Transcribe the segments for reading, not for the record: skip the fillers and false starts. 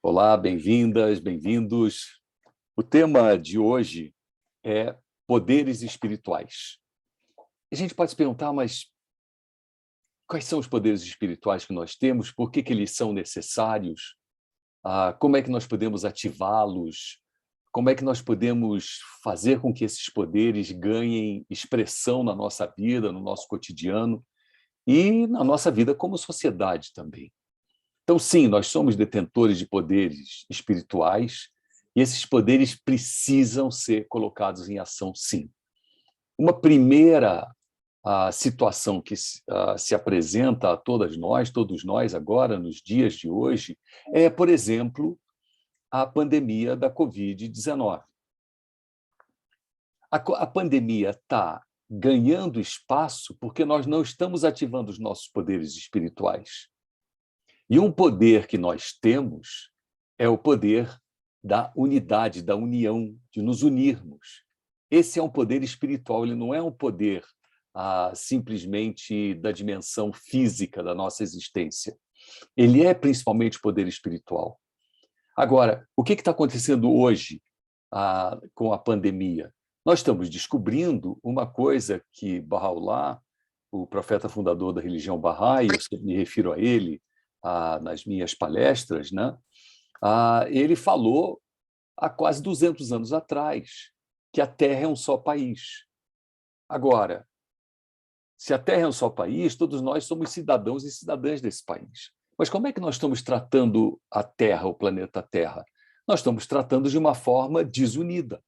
Olá, bem-vindas, bem-vindos. O tema de hoje é poderes espirituais. A gente pode se perguntar, mas quais são os poderes espirituais que nós temos? Por que eles são necessários? Como é que nós podemos ativá-los? Como é que nós podemos fazer com que esses poderes ganhem expressão na nossa vida, no nosso cotidiano e na nossa vida como sociedade também? Então, sim, nós somos detentores de poderes espirituais e esses poderes precisam ser colocados em ação, sim. Uma primeira situação que se apresenta a todos nós agora, nos dias de hoje, é, por exemplo, a pandemia da Covid-19. A pandemia está ganhando espaço porque nós não estamos ativando os nossos poderes espirituais. E um poder que nós temos é o poder da unidade, da união, de nos unirmos. Esse é um poder espiritual, ele não é um poder simplesmente da dimensão física da nossa existência. Ele é principalmente poder espiritual. Agora, o que está acontecendo hoje com a pandemia? Nós estamos descobrindo uma coisa que Bahá'u'lláh, o profeta fundador da religião Bahá'í, eu me refiro a ele nas minhas palestras, né? Ele falou há quase 200 anos atrás que a Terra é um só país. Agora, se a Terra é um só país, todos nós somos cidadãos e cidadãs desse país. Mas como é que nós estamos tratando a Terra, o planeta Terra? Nós estamos tratando de uma forma desunida.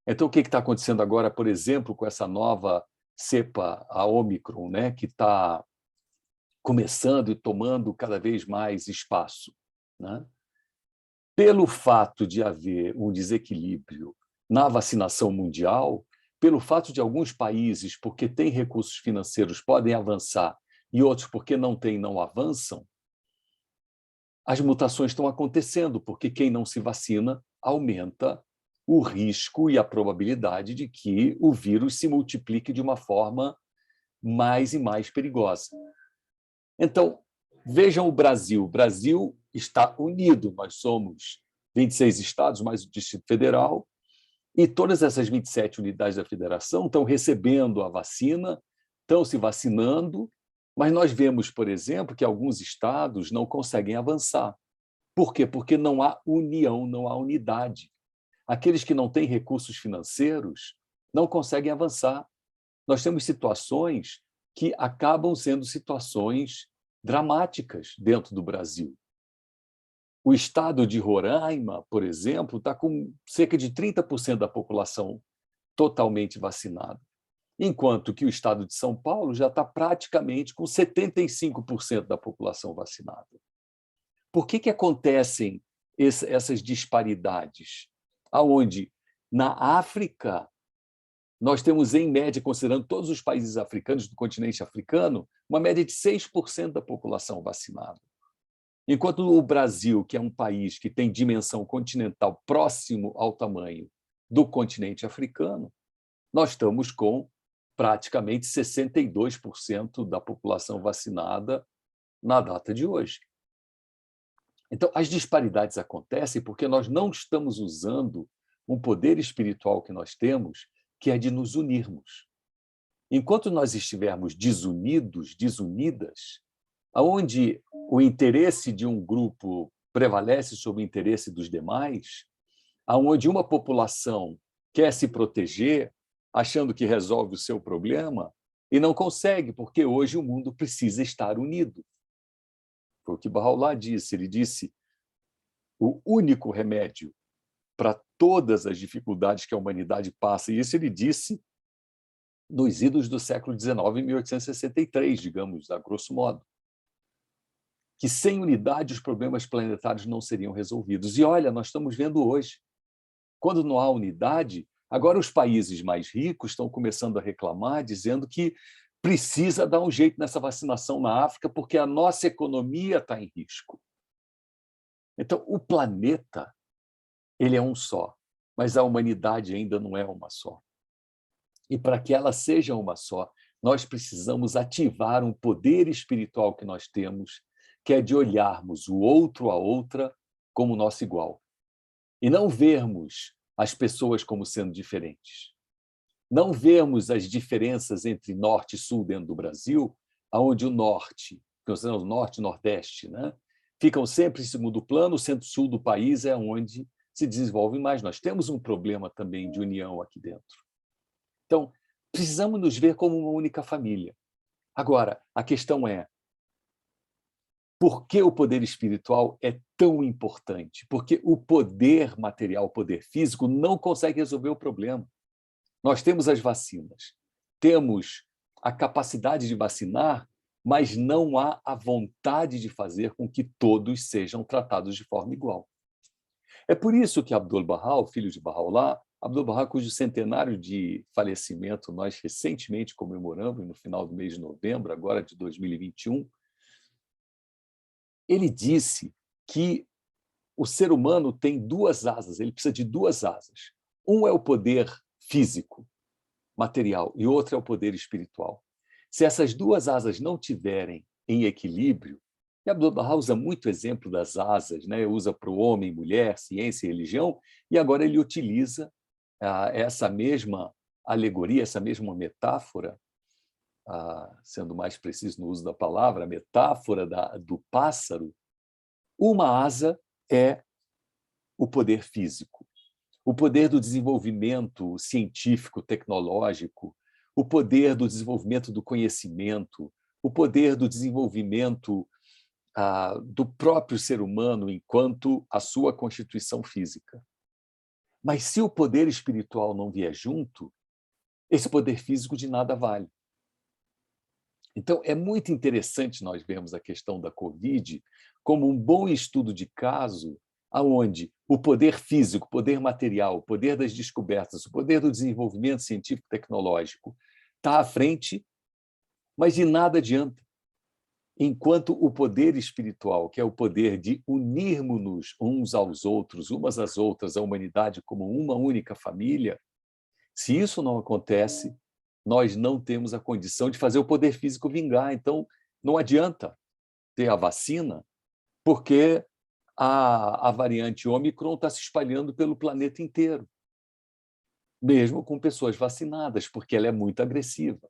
Então, o que está acontecendo agora, por exemplo, com essa nova cepa, a Ômicron, né, que está começando e tomando cada vez mais espaço, né? Pelo fato de haver um desequilíbrio na vacinação mundial, pelo fato de alguns países, porque têm recursos financeiros, podem avançar, e outros, porque não têm, não avançam, as mutações estão acontecendo, porque quem não se vacina aumenta o risco e a probabilidade de que o vírus se multiplique de uma forma mais e mais perigosa. Então, vejam o Brasil. O Brasil está unido. Nós somos 26 estados, mais o Distrito Federal, e todas essas 27 unidades da federação estão recebendo a vacina, estão se vacinando, mas nós vemos, por exemplo, que alguns estados não conseguem avançar. Por quê? Porque não há união, não há unidade. Aqueles que não têm recursos financeiros não conseguem avançar. Nós temos situações que acabam sendo situações dramáticas dentro do Brasil. O estado de Roraima, por exemplo, está com cerca de 30% da população totalmente vacinada, enquanto que o estado de São Paulo já está praticamente com 75% da população vacinada. Por que acontecem essas disparidades? Aonde, na África, nós temos, em média, considerando todos os países africanos do continente africano, uma média de 6% da população vacinada. Enquanto o Brasil, que é um país que tem dimensão continental próximo ao tamanho do continente africano, nós estamos com praticamente 62% da população vacinada na data de hoje. Então, as disparidades acontecem porque nós não estamos usando um poder espiritual que nós temos, que é de nos unirmos. Enquanto nós estivermos desunidos, desunidas, onde o interesse de um grupo prevalece sobre o interesse dos demais, onde uma população quer se proteger, achando que resolve o seu problema, e não consegue, porque hoje o mundo precisa estar unido. Foi o que Bahá'u'lláh disse. Ele disse: o único remédio para todas as dificuldades que a humanidade passa, e isso ele disse nos idos do século XIX, em 1863, digamos, a grosso modo, que sem unidade os problemas planetários não seriam resolvidos. E olha, nós estamos vendo hoje, quando não há unidade, agora os países mais ricos estão começando a reclamar, dizendo que precisa dar um jeito nessa vacinação na África, porque a nossa economia está em risco. Então, o planeta, ele é um só, mas a humanidade ainda não é uma só. E para que ela seja uma só, nós precisamos ativar um poder espiritual que nós temos, que é de olharmos o outro, a outra, como nosso igual. E não vermos as pessoas como sendo diferentes. Não vermos as diferenças entre norte e sul dentro do Brasil, onde o norte, consideramos norte e nordeste, né, ficam sempre em segundo plano, o centro-sul do país é onde se desenvolve mais. Nós temos um problema também de união aqui dentro. Então, precisamos nos ver como uma única família. Agora, a questão é, por que o poder espiritual é tão importante? Porque o poder material, o poder físico, não consegue resolver o problema. Nós temos as vacinas, temos a capacidade de vacinar, mas não há a vontade de fazer com que todos sejam tratados de forma igual. É por isso que Abdu'l-Bahá, o filho de Bahá'u'lláh, Abdu'l-Bahá, cujo centenário de falecimento nós recentemente comemoramos, no final do mês de novembro, agora de 2021, ele disse que o ser humano tem duas asas, ele precisa de duas asas. Um é o poder físico, material, e outro é o poder espiritual. Se essas duas asas não tiverem em equilíbrio, e Abdu'l-Bahá usa muito exemplo das asas, né? Usa para o homem, mulher, ciência e religião, e agora ele utiliza essa mesma alegoria, essa mesma metáfora, sendo mais preciso no uso da palavra, a metáfora do pássaro. Uma asa é o poder físico, o poder do desenvolvimento científico, tecnológico, o poder do desenvolvimento do conhecimento, o poder do desenvolvimento do próprio ser humano enquanto a sua constituição física. Mas se o poder espiritual não vier junto, esse poder físico de nada vale. Então, é muito interessante nós vermos a questão da Covid como um bom estudo de caso, onde o poder físico, o poder material, o poder das descobertas, o poder do desenvolvimento científico e tecnológico está à frente, mas de nada adianta. Enquanto o poder espiritual, que é o poder de unirmos-nos uns aos outros, umas às outras, a humanidade como uma única família, se isso não acontece, nós não temos a condição de fazer o poder físico vingar. Então, não adianta ter a vacina, porque a variante Ômicron está se espalhando pelo planeta inteiro, mesmo com pessoas vacinadas, porque ela é muito agressiva.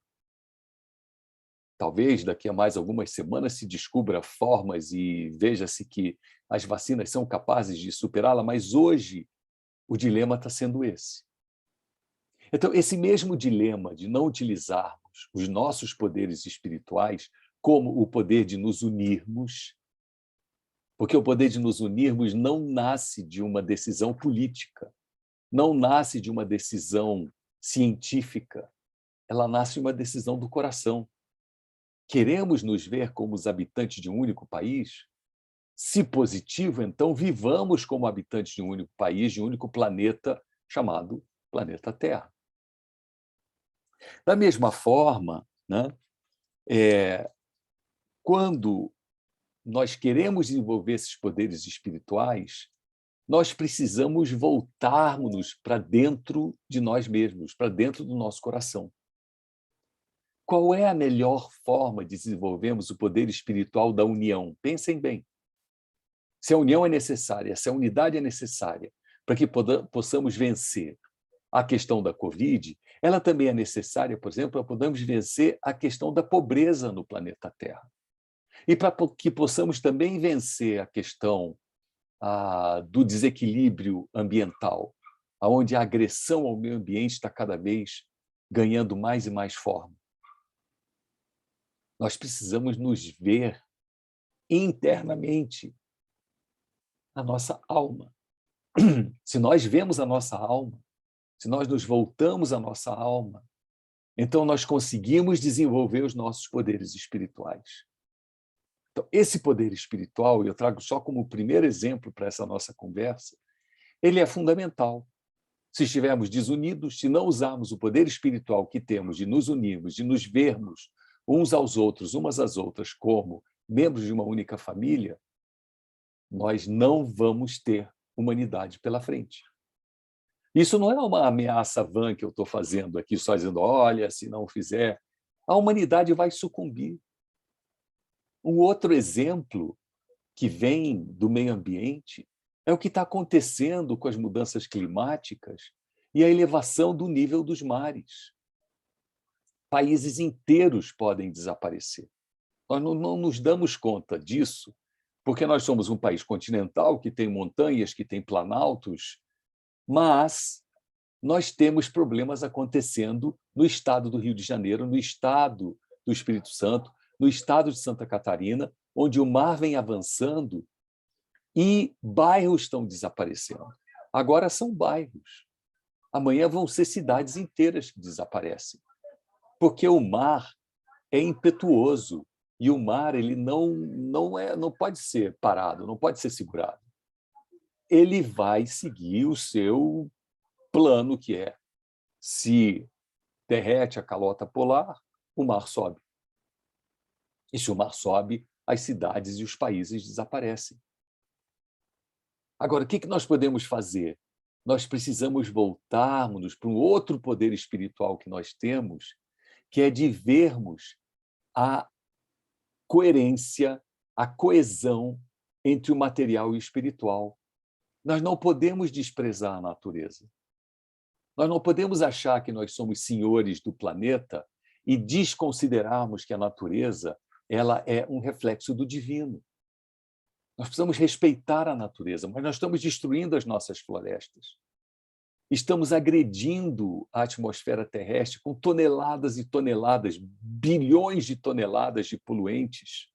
Talvez daqui a mais algumas semanas se descubra formas e veja-se que as vacinas são capazes de superá-la, mas hoje o dilema está sendo esse. Então, esse mesmo dilema de não utilizarmos os nossos poderes espirituais como o poder de nos unirmos, porque o poder de nos unirmos não nasce de uma decisão política, não nasce de uma decisão científica, ela nasce de uma decisão do coração. Queremos nos ver como os habitantes de um único país? Se positivo, então vivamos como habitantes de um único país, de um único planeta, chamado planeta Terra. Da mesma forma, né, quando nós queremos desenvolver esses poderes espirituais, nós precisamos voltarmos para dentro de nós mesmos, para dentro do nosso coração. Qual é a melhor forma de desenvolvermos o poder espiritual da união? Pensem bem. Se a união é necessária, se a unidade é necessária para que possamos vencer a questão da Covid, ela também é necessária, por exemplo, para podermos vencer a questão da pobreza no planeta Terra. E para que possamos também vencer a questão do desequilíbrio ambiental, onde a agressão ao meio ambiente está cada vez ganhando mais e mais forma. Nós precisamos nos ver internamente a nossa alma. Se nós vemos a nossa alma, se nós nos voltamos à nossa alma, então nós conseguimos desenvolver os nossos poderes espirituais. Então, esse poder espiritual, eu trago só como primeiro exemplo para essa nossa conversa, ele é fundamental. Se estivermos desunidos, se não usarmos o poder espiritual que temos de nos unirmos, de nos vermos uns aos outros, umas às outras, como membros de uma única família, nós não vamos ter humanidade pela frente. Isso não é uma ameaça vã que eu estou fazendo aqui, só dizendo, olha, se não fizer, a humanidade vai sucumbir. Um outro exemplo que vem do meio ambiente é o que está acontecendo com as mudanças climáticas e a elevação do nível dos mares. Países inteiros podem desaparecer. Nós não nos damos conta disso, porque nós somos um país continental, que tem montanhas, que tem planaltos, mas nós temos problemas acontecendo no estado do Rio de Janeiro, no estado do Espírito Santo, no estado de Santa Catarina, onde o mar vem avançando e bairros estão desaparecendo. Agora são bairros. Amanhã vão ser cidades inteiras que desaparecem. Porque o mar é impetuoso e o mar ele não pode ser parado, não pode ser segurado. Ele vai seguir o seu plano, que é: se derrete a calota polar, o mar sobe. E se o mar sobe, as cidades e os países desaparecem. Agora, o que nós podemos fazer? Nós precisamos voltarmos para um outro poder espiritual que nós temos, que é de vermos a coerência, a coesão entre o material e o espiritual. Nós não podemos desprezar a natureza. Nós não podemos achar que nós somos senhores do planeta e desconsiderarmos que a natureza ela é um reflexo do divino. Nós precisamos respeitar a natureza, mas nós estamos destruindo as nossas florestas. Estamos agredindo a atmosfera terrestre com toneladas e toneladas, bilhões de toneladas de poluentes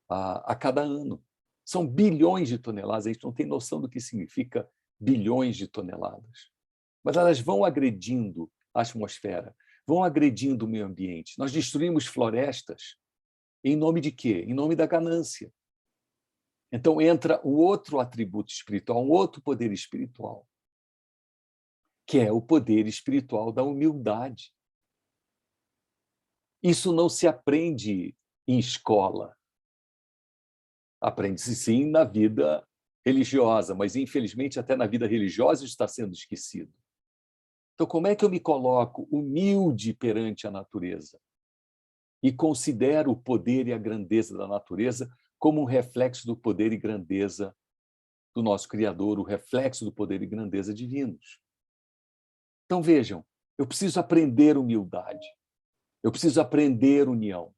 a cada ano. São bilhões de toneladas, a gente não tem noção do que significa bilhões de toneladas. Mas elas vão agredindo a atmosfera, vão agredindo o meio ambiente. Nós destruímos florestas em nome de quê? Em nome da ganância. Então entra um outro atributo espiritual, um outro poder espiritual, que é o poder espiritual da humildade. Isso não se aprende em escola. Aprende-se sim na vida religiosa, mas infelizmente até na vida religiosa está sendo esquecido. Então, como é que eu me coloco humilde perante a natureza e considero o poder e a grandeza da natureza como um reflexo do poder e grandeza do nosso Criador, o reflexo do poder e grandeza divinos? Então, vejam, eu preciso aprender humildade, eu preciso aprender união,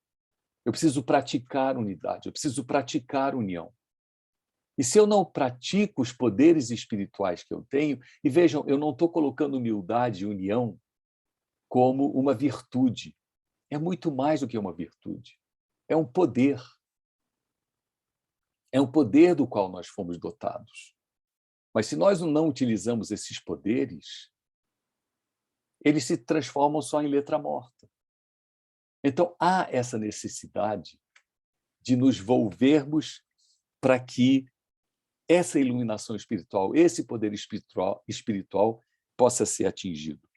eu preciso praticar unidade, eu preciso praticar união. E se eu não pratico os poderes espirituais que eu tenho, e vejam, eu não estou colocando humildade e união como uma virtude. É muito mais do que uma virtude. É um poder. É um poder do qual nós fomos dotados. Mas se nós não utilizamos esses poderes, eles se transformam só em letra morta. Então, há essa necessidade de nos volvermos para que essa iluminação espiritual, esse poder espiritual possa ser atingido.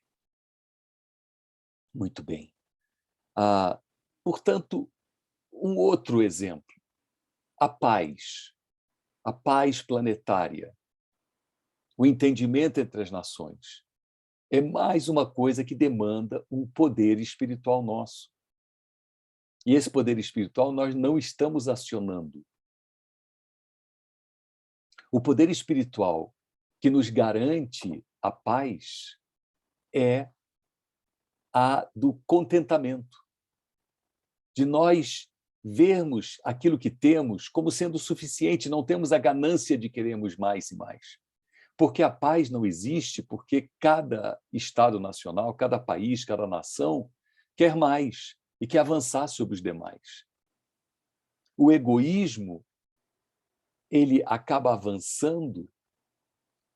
Muito bem. Portanto, um outro exemplo, a paz planetária, o entendimento entre as nações, é mais uma coisa que demanda um poder espiritual nosso. E esse poder espiritual nós não estamos acionando. O poder espiritual que nos garante a paz é a do contentamento, de nós vermos aquilo que temos como sendo suficiente, não temos a ganância de queremos mais e mais. Porque a paz não existe porque cada Estado nacional, cada país, cada nação quer mais e quer avançar sobre os demais. O egoísmo ele acaba avançando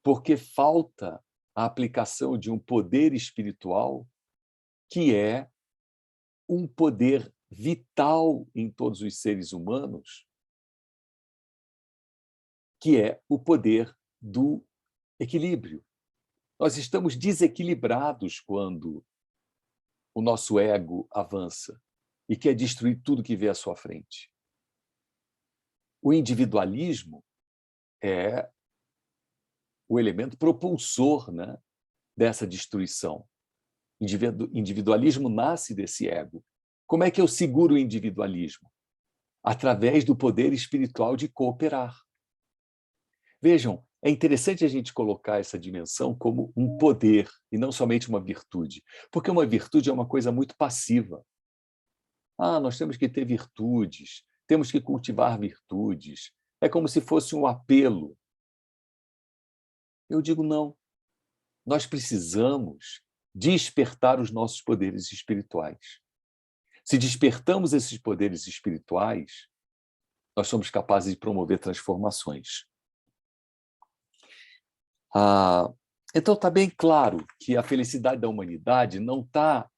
porque falta a aplicação de um poder espiritual que é um poder vital em todos os seres humanos, que é o poder do equilíbrio. Nós estamos desequilibrados quando o nosso ego avança e quer destruir tudo que vê à sua frente. O individualismo é o elemento propulsor, né, dessa destruição. Individualismo nasce desse ego. Como é que eu seguro o individualismo? através do poder espiritual de cooperar. Vejam, é interessante a gente colocar essa dimensão como um poder e não somente uma virtude, porque uma virtude é uma coisa muito passiva. Ah, nós temos que ter virtudes, temos que cultivar virtudes. É como se fosse um apelo. Eu digo não. Nós precisamos despertar os nossos poderes espirituais. Se despertamos esses poderes espirituais, nós somos capazes de promover transformações. Então, está bem claro que a felicidade da humanidade não está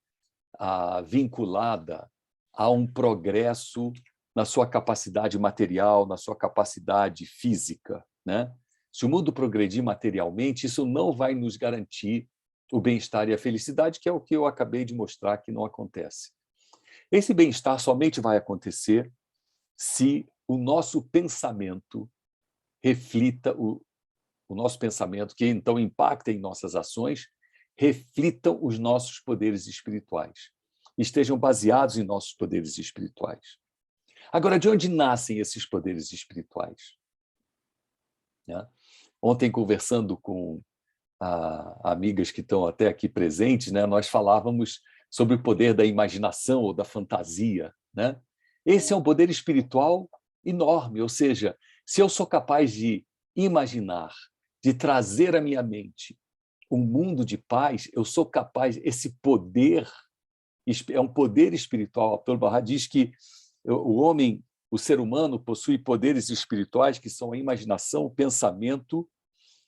vinculada a um progresso na sua capacidade material, na sua capacidade física, né? Se o mundo progredir materialmente, isso não vai nos garantir o bem-estar e a felicidade, que é o que eu acabei de mostrar que não acontece. Esse bem-estar somente vai acontecer se o nosso pensamento reflita o nosso pensamento, que então impacta em nossas ações, reflitam os nossos poderes espirituais, estejam baseados em nossos poderes espirituais. Agora, de onde nascem esses poderes espirituais? Né? Ontem, conversando com amigas que estão até aqui presentes, né, nós falávamos sobre o poder da imaginação ou da fantasia. Né? Esse é um poder espiritual enorme, ou seja, se eu sou capaz de imaginar, de trazer à minha mente um mundo de paz, eu sou capaz, esse poder, é um poder espiritual. Abdul-Bahá diz que o homem, o ser humano, possui poderes espirituais que são a imaginação, o pensamento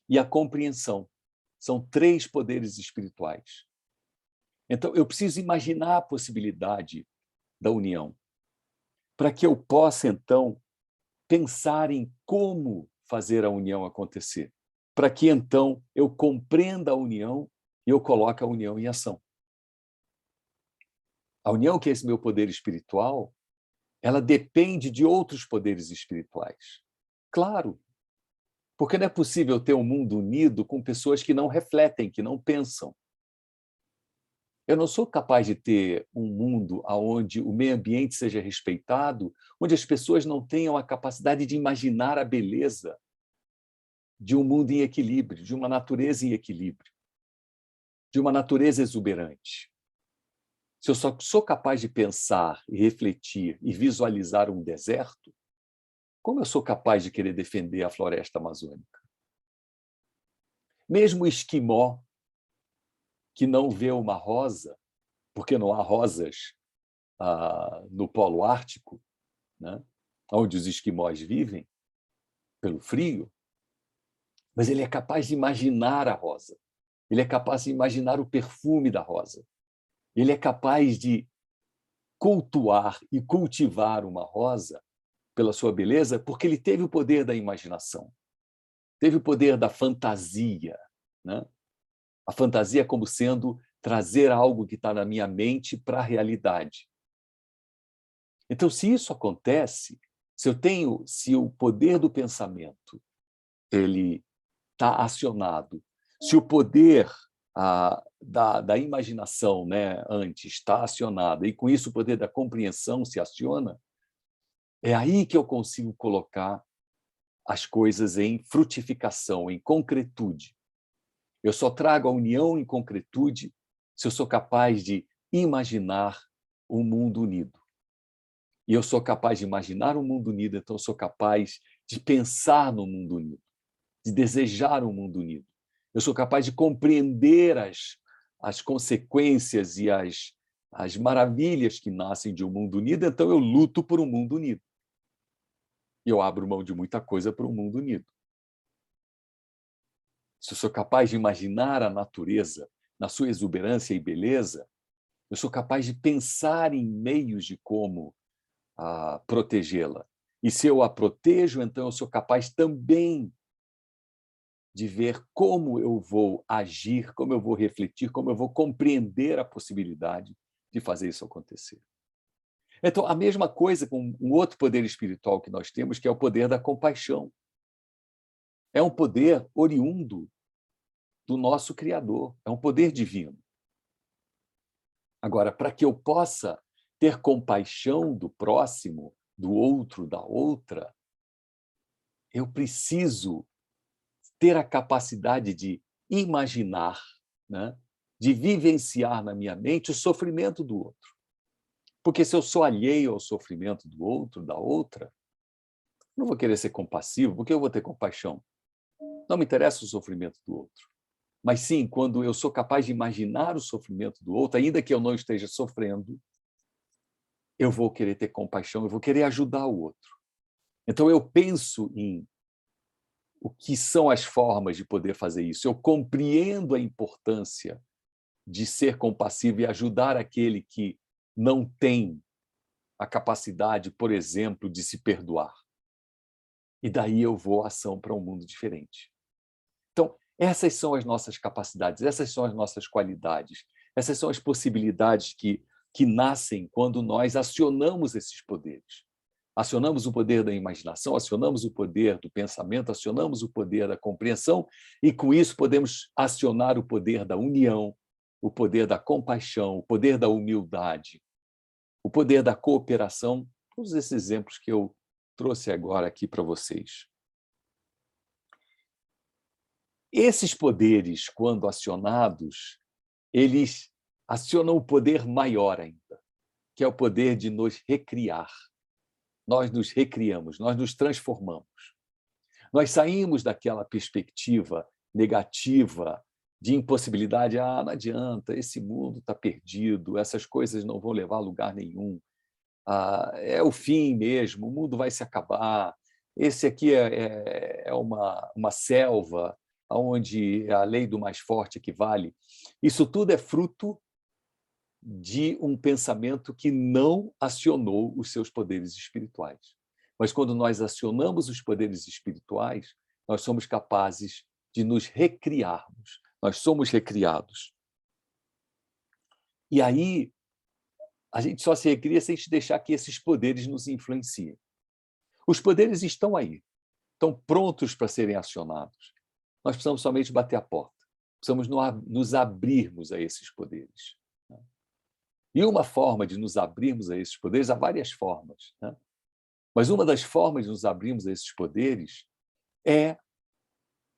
e a compreensão. São 3 poderes espirituais. Então, eu preciso imaginar a possibilidade da união, para que eu possa, então, pensar em como fazer a união acontecer, para que, então, eu compreenda a união e eu coloque a união em ação. A união, que é esse meu poder espiritual, ela depende de outros poderes espirituais. Claro, porque não é possível ter um mundo unido com pessoas que não refletem, que não pensam. Eu não sou capaz de ter um mundo onde o meio ambiente seja respeitado, onde as pessoas não tenham a capacidade de imaginar a beleza de um mundo em equilíbrio, de uma natureza em equilíbrio, de uma natureza exuberante. Se eu só sou capaz de pensar e refletir e visualizar um deserto, como eu sou capaz de querer defender a floresta amazônica? Mesmo o esquimó, que não vê uma rosa, porque não há rosas no Polo Ártico, né, onde os esquimós vivem, pelo frio, mas ele é capaz de imaginar a rosa, ele é capaz de imaginar o perfume da rosa, ele é capaz de cultuar e cultivar uma rosa pela sua beleza, porque ele teve o poder da imaginação, teve o poder da fantasia. Né? A fantasia como sendo trazer algo que está na minha mente para a realidade. Então, se isso acontece, se o poder do pensamento ele está acionado, se o poder da imaginação, né, antes está acionado, e com isso o poder da compreensão se aciona, é aí que eu consigo colocar as coisas em frutificação, em concretude. Eu só trago a união em concretude se eu sou capaz de imaginar um mundo unido. E eu sou capaz de imaginar um mundo unido, então eu sou capaz de pensar no mundo unido, de desejar um mundo unido. Eu sou capaz de compreender as consequências e as maravilhas que nascem de um mundo unido, então eu luto por um mundo unido. E eu abro mão de muita coisa por um mundo unido. Se eu sou capaz de imaginar a natureza na sua exuberância e beleza, eu sou capaz de pensar em meios de como protegê-la. E se eu a protejo, então eu sou capaz também de ver como eu vou agir, como eu vou refletir, como eu vou compreender a possibilidade de fazer isso acontecer. Então, a mesma coisa com um outro poder espiritual que nós temos, que é o poder da compaixão. É um poder oriundo do nosso Criador, é um poder divino. Agora, para que eu possa ter compaixão do próximo, do outro, da outra, eu preciso ter a capacidade de imaginar, né? De vivenciar na minha mente o sofrimento do outro. Porque se eu sou alheio ao sofrimento do outro, da outra, não vou querer ser compassivo, porque eu vou ter compaixão. Não me interessa o sofrimento do outro. Mas sim, quando eu sou capaz de imaginar o sofrimento do outro, ainda que eu não esteja sofrendo, eu vou querer ter compaixão, eu vou querer ajudar o outro. Então eu penso em o que são as formas de poder fazer isso. Eu compreendo a importância de ser compassivo e ajudar aquele que não tem a capacidade, por exemplo, de se perdoar. E daí eu vou à ação para um mundo diferente. Então, essas são as nossas capacidades, essas são as nossas qualidades, essas são as possibilidades que nascem quando nós acionamos esses poderes. Acionamos o poder da imaginação, acionamos o poder do pensamento, acionamos o poder da compreensão e, com isso, podemos acionar o poder da união, o poder da compaixão, o poder da humildade, o poder da cooperação, todos esses exemplos que eu trouxe agora aqui para vocês. Esses poderes, quando acionados, eles acionam o poder maior ainda, que é o poder de nos recriar. Nós nos recriamos, nós nos transformamos. Nós saímos daquela perspectiva negativa de impossibilidade. Não adianta, esse mundo está perdido, essas coisas não vão levar a lugar nenhum. É o fim mesmo, o mundo vai se acabar. Esse aqui é uma selva onde a lei do mais forte que vale. Isso tudo é fruto de um pensamento que não acionou os seus poderes espirituais. Mas quando nós acionamos os poderes espirituais, nós somos capazes de nos recriarmos. Nós somos recriados. E aí, a gente só se recria se a gente deixar que esses poderes nos influenciem. Os poderes estão aí, estão prontos para serem acionados. Nós precisamos somente bater a porta. Precisamos nos abrirmos a esses poderes. E uma forma de nos abrirmos a esses poderes, há várias formas, né? Mas uma das formas de nos abrirmos a esses poderes é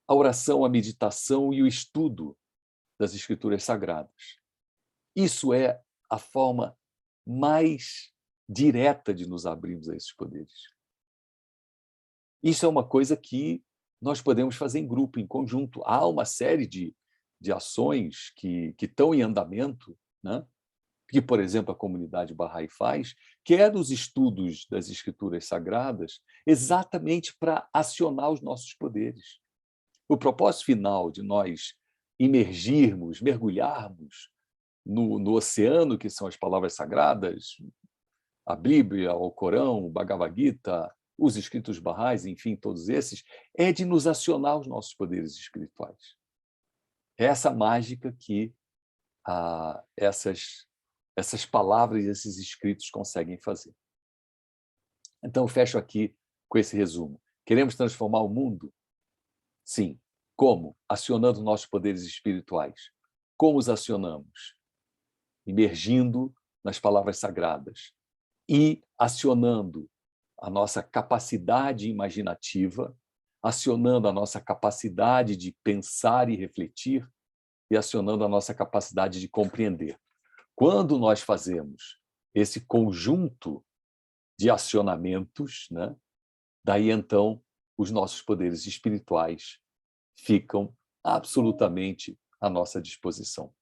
a oração, a meditação e o estudo das Escrituras Sagradas. Isso é a forma mais direta de nos abrirmos a esses poderes. Isso é uma coisa que nós podemos fazer em grupo, em conjunto. Há uma série de ações que estão em andamento, né? Que, por exemplo, a comunidade Bahá'í faz, que é dos estudos das Escrituras Sagradas, exatamente para acionar os nossos poderes. O propósito final de nós imergirmos, mergulharmos no oceano, que são as palavras sagradas, a Bíblia, o Corão, o Bhagavad Gita, os escritos Bahá'ís, enfim, todos esses, é de nos acionar os nossos poderes espirituais. É essa mágica que essas palavras e esses escritos conseguem fazer. Então, eu fecho aqui com esse resumo. Queremos transformar o mundo? Sim. Como? Acionando nossos poderes espirituais. Como os acionamos? Imergindo nas palavras sagradas e acionando a nossa capacidade imaginativa, acionando a nossa capacidade de pensar e refletir e acionando a nossa capacidade de compreender. Quando nós fazemos esse conjunto de acionamentos, né, daí então os nossos poderes espirituais ficam absolutamente à nossa disposição.